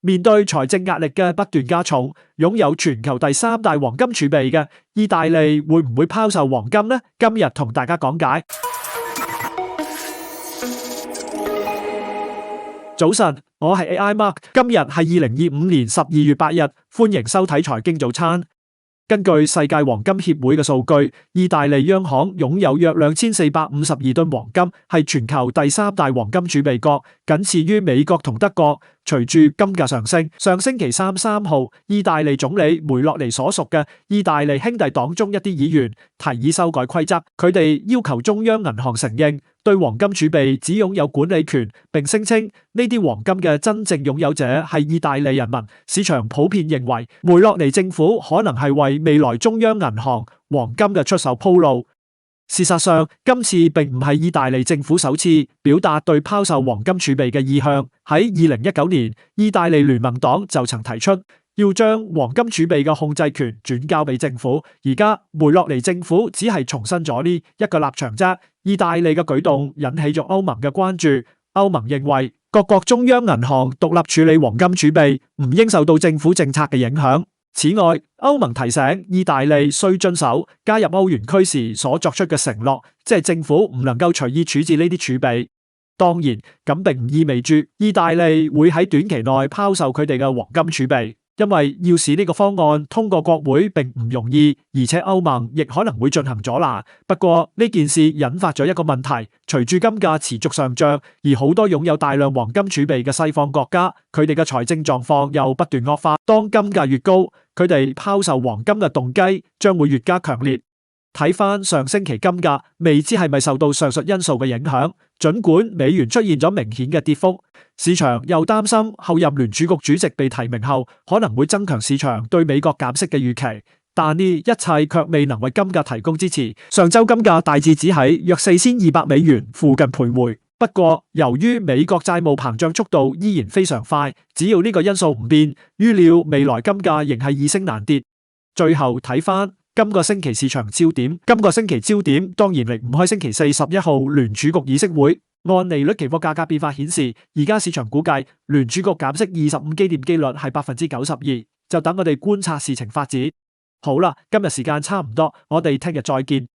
面對財政壓力嘅不斷加重，擁有全球第三大黃金儲備嘅意大利會唔會拋售黃金呢？今日同大家講解。早晨，我係 AI Mark， 今日係2025年12月8日，歡迎收睇財經早餐。根據世界黃金協會嘅數據，意大利央行擁有約2452噸黃金，係全球第三大黃金儲備國，僅次於美國同德國。隨住金價上升，上星期3號，意大利總理梅洛尼所屬嘅意大利兄弟黨中一啲議員提議修改規則，佢哋要求中央銀行承認對黃金儲備只擁有管理權，並聲稱呢啲黃金嘅真正擁有者係意大利人民。市場普遍認為梅洛尼政府可能係為未來中央銀行黃金嘅出售鋪路。事實上，今次並唔係意大利政府首次表達對拋售黃金儲備嘅意向。喺2019年，意大利聯盟黨就曾提出要將黃金儲備嘅控制權轉交俾政府。而家梅洛尼政府只係重申咗呢一個立場啫。意大利嘅舉動引起咗歐盟嘅關注。歐盟認為各國中央銀行獨立處理黃金儲備，唔應受到政府政策嘅影響。此外，歐盟提醒意大利需遵守加入歐元區時所作出嘅承諾，即係政府唔能夠隨意處置呢啲儲備。當然，咁並唔意味住意大利會喺短期內拋售佢哋嘅黃金儲備，因為要使呢個方案通過國會並唔容易，而且歐盟亦可能會進行阻攔。不過呢件事引發咗一個問題，隨住金價持續上漲，而好多擁有大量黃金儲備嘅西方國家，佢哋嘅財政狀況又不斷惡化。當金價越高，佢哋拋售黃金嘅動機將會越加強烈。睇翻上星期金價，未知係咪受到上述因素嘅影響，儘管美元出現咗明顯嘅跌幅，市場又擔心後任聯儲局主席被提名後可能會增強市場對美國減息嘅預期，但呢一切卻未能為金價提供支持。上週金價大致只喺約$4200附近徘徊。不過，由於美國債務膨脹速度依然非常快，只要呢個因素唔變，預料未來金價仍係易升難跌。最後睇翻今個星期市場焦點，今個星期焦點當然離唔開星期4 11號聯儲局議息會。按利率期貨價格變化顯示，而家市場估計聯儲局減息25基點機率係92%，就等我哋觀察事情發展。好啦，今日時間差唔多，我哋聽日再見。